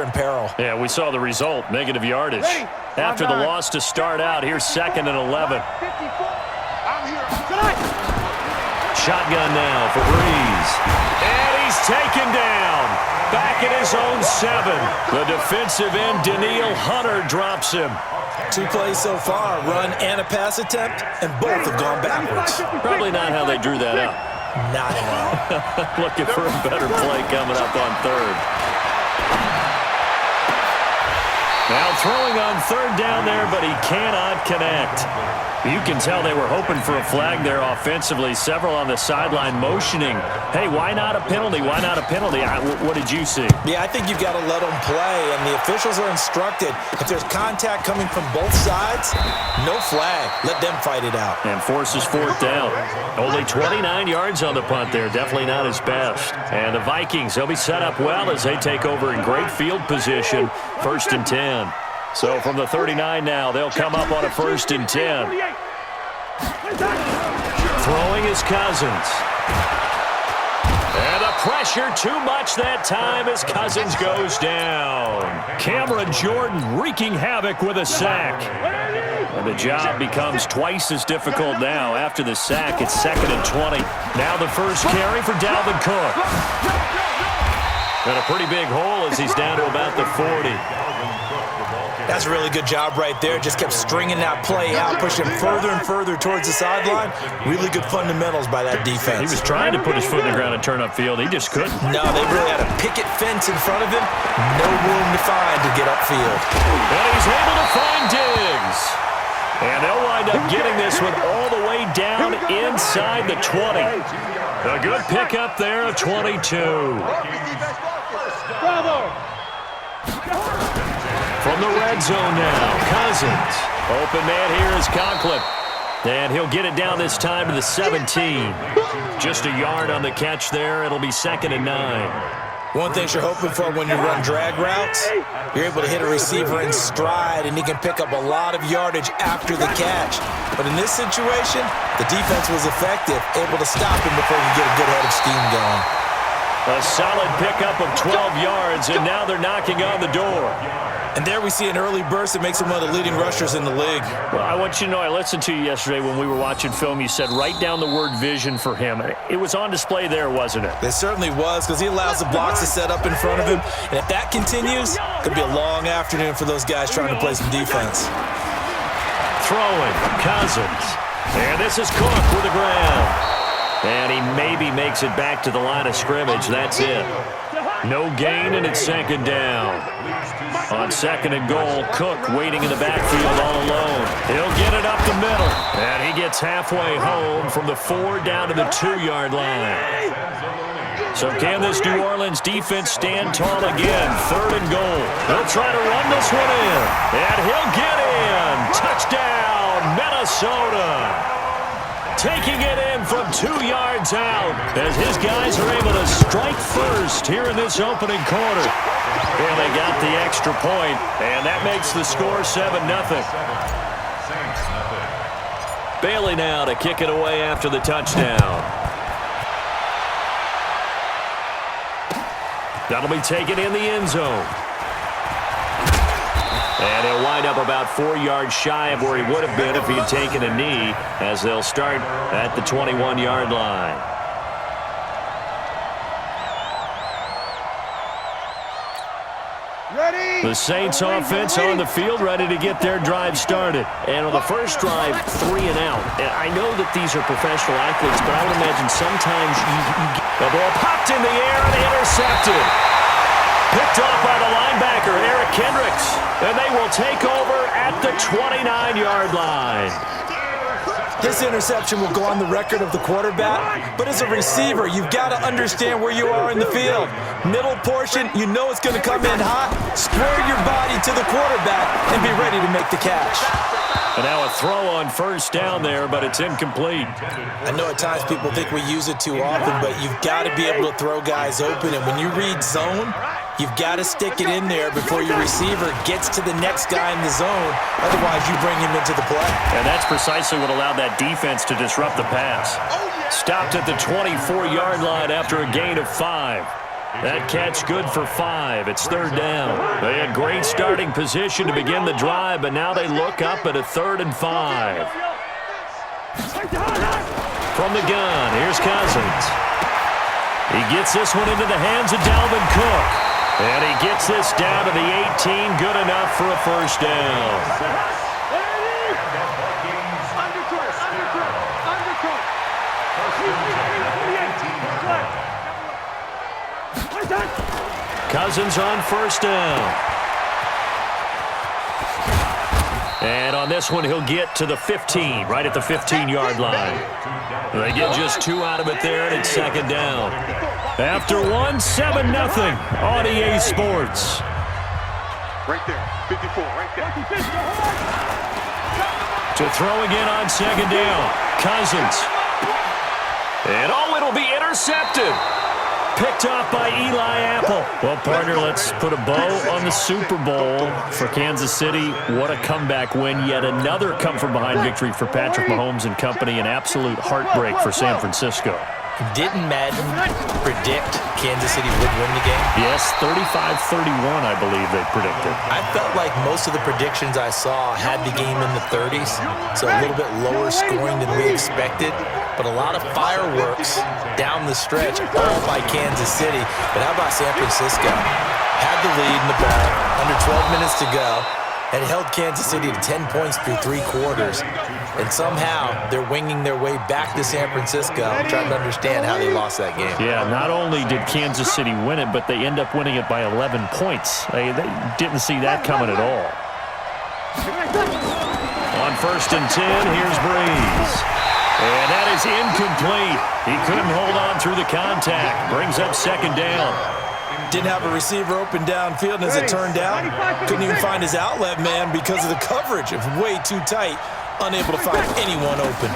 in peril. Yeah, we saw the result, negative yardage. After the loss to start out, here's 2nd and 11. Shotgun now for Breeze. And he's taken down. Back at his own 7. The defensive end, Daniil Hunter, drops him. 2 plays so far, run and a pass attempt, and both have gone backwards. Probably not how they drew that up. Not at all. Looking for a better play coming up on 3rd. Now throwing on 3rd down there, but he cannot connect. You can tell they were hoping for a flag there offensively. Several on the sideline motioning. Hey, why not a penalty? Why not a penalty? What did you see? Yeah, I think you've got to let them play, and the officials are instructed. If there's contact coming from both sides, no flag. Let them fight it out. And forces 4th down. Only 29 yards on the punt there. Definitely not his best. And the Vikings, they'll be set up well as they take over in great field position. 1st and 10. So from the 39 now, they'll come up on a 1st and 10. Throwing is Cousins. And the pressure too much that time as Cousins goes down. Cameron Jordan wreaking havoc with a sack. And the job becomes twice as difficult now. After the sack, it's 2nd and 20. Now the first carry for Dalvin Cook. And a pretty big hole as he's down to about the 40. That's a really good job right there. Just kept stringing that play out, pushing further and further towards the sideline. Really good fundamentals by that defense. He was trying to put his foot in the ground and turn upfield. He just couldn't. No, they really had a picket fence in front of him. No room to find to get upfield. And he's able to find Diggs. And they'll wind up getting this one all the way down inside the 20. A good pickup there of 22. Bravo! From the red zone now, Cousins. Open man here is Conklin. And he'll get it down this time to the 17. Just a yard on the catch there. It'll be 2nd and 9. One thing you're hoping for when you run drag routes, you're able to hit a receiver in stride, and he can pick up a lot of yardage after the catch. But in this situation, the defense was effective, able to stop him before he could get a good head of steam going. A solid pickup of 12 yards, and now they're knocking on the door. And there we see an early burst that makes him one of the leading rushers in the league. Well, I want you to know, I listened to you yesterday when we were watching film. You said write down the word vision for him. It was on display there, wasn't it? It certainly was, because he allows the blocks to set up in front of him. And if that continues, it could be a long afternoon for those guys trying to play some defense. Throwing, Cousins. And this is Cook with the ground. And he maybe makes it back to the line of scrimmage. That's it. No gain, and it's 2nd down. On 2nd and goal, Cook waiting in the backfield all alone. He'll get it up the middle. And he gets halfway home from the 4 down to the 2-yard line. So can this New Orleans defense stand tall again? 3rd and goal. He'll try to run this one in. And he'll get in. Touchdown, Minnesota. Taking it in from 2 yards out as his guys are able to strike first here in this opening quarter. And they got the extra point, and that makes the score 7-0. Bailey now to kick it away after the touchdown. That'll be taken in the end zone. And he'll wind up about 4 yards shy of where he would have been if he had taken a knee, as they'll start at the 21-yard line. The Saints offense on the field, ready to get their drive started. And on the first drive, 3 and out. And I know that these are professional athletes, but I would imagine sometimes you get the ball popped in the air and intercepted. Picked off by the linebacker, Eric Kendricks. And they will take over at the 29-yard line. This interception will go on the record of the quarterback, but as a receiver, you've got to understand where you are in the field. Middle portion, you know it's going to come in hot. Square your body to the quarterback and be ready to make the catch. And now a throw on first down there, but it's incomplete. I know at times people think we use it too often, but you've got to be able to throw guys open. And when you read zone, you've got to stick it in there before your receiver gets to the next guy in the zone. Otherwise, you bring him into the play. And that's precisely what allowed that defense to disrupt the pass. Stopped at the 24-yard line after a gain of 5. That catch good for 5. It's 3rd down. They had great starting position to begin the drive, but now they look up at a 3rd and 5. From the gun, here's Cousins. He gets this one into the hands of Dalvin Cook. And he gets this down to the 18, good enough for a 1st down. Cousins on 1st down. And on this one, he'll get to the 15, right at the 15-yard line. They get just 2 out of it there, and it's 2nd down. After 1, 7-0 on EA Sports. Right there, 54, right there. To throw again on 2nd down. Cousins. And it'll be intercepted. Picked off by Eli Apple. Well, partner, let's put a bow on the Super Bowl for Kansas City. What a comeback win. Yet another come-from-behind victory for Patrick Mahomes and company. An absolute heartbreak for San Francisco. Didn't Madden predict Kansas City would win the game? Yes, 35-31, I believe they predicted. I felt like most of the predictions I saw had the game in the 30s, so a little bit lower scoring than we expected, but a lot of fireworks down the stretch, all by Kansas City. But how about San Francisco? Had the lead in the ball, under 12 minutes to go, and held Kansas City to 10 points through 3 quarters. And somehow they're winging their way back to San Francisco, trying to understand how they lost that game. Yeah, not only did Kansas City win it, but they end up winning it by 11 points. They didn't see that coming at all. On 1st and 10, here's Breeze. And that is incomplete. He couldn't hold on through the contact. Brings up 2nd down. Didn't have a receiver open downfield, and as it turned out, couldn't even find his outlet man because of the coverage. It was way too tight, unable to find anyone open.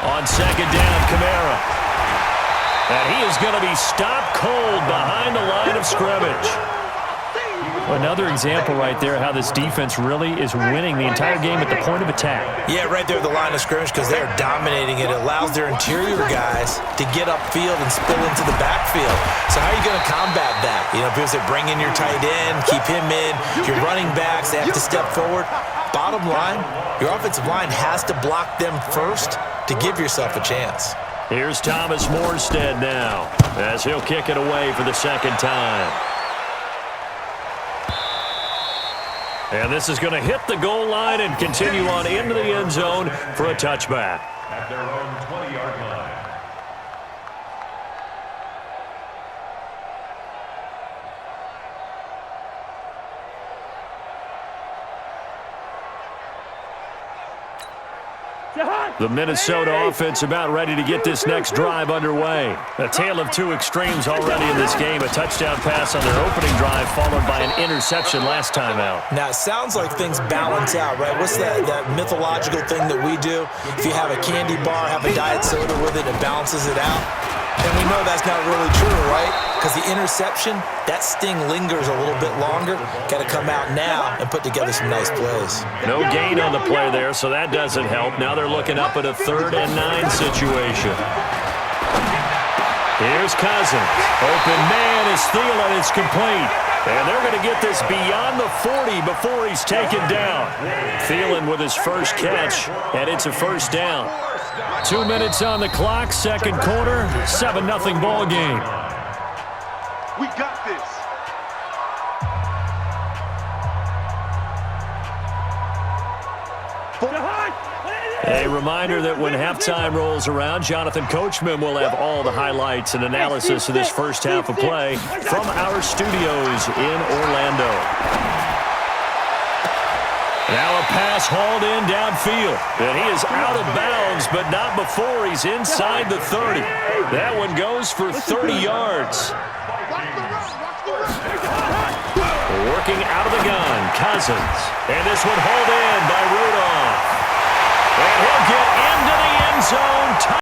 On 2nd down, Kamara. And he is going to be stopped cold behind the line of scrimmage. Another example right there how this defense really is winning the entire game at the point of attack. Yeah, right there at the line of scrimmage because they're dominating it. It allows their interior guys to get upfield and spill into the backfield. So how are you going to combat that? You know, people say bring in your tight end, keep him in. Your running backs, they have to step forward. Bottom line, your offensive line has to block them first to give yourself a chance. Here's Thomas Morstead now as he'll kick it away for the 2nd time. And this is going to hit the goal line and continue on into the end zone for a touchback. At their own 20-yard line. The Minnesota offense about ready to get this next drive underway. A tale of 2 extremes already in this game. A touchdown pass on their opening drive followed by an interception last time out. Now, it sounds like things balance out, right? What's that mythological thing that we do? If you have a candy bar, have a diet soda with it, it balances it out. And we know that's not really true, right? Because the interception, that sting lingers a little bit longer. Got to come out now and put together some nice plays. No gain on the play there, so that doesn't help. Now they're looking up at a 3rd and 9 situation. Here's Cousins. Open man is Thielen. It's complete. And they're going to get this beyond the 40 before he's taken down. Thielen with his first catch, and it's a 1st down. 2 minutes on the clock, 2nd quarter, 7-0 ball game. We got this. A reminder that when halftime rolls around, Jonathan Coachman will have all the highlights and analysis of this first half of play from our studios in Orlando. Now a pass hauled in downfield, and he is out of bounds, but not before he's inside the 30. That one goes for 30 yards. Working out of the gun, Cousins. And this one hauled in by Rudolph. And he'll get into the end zone.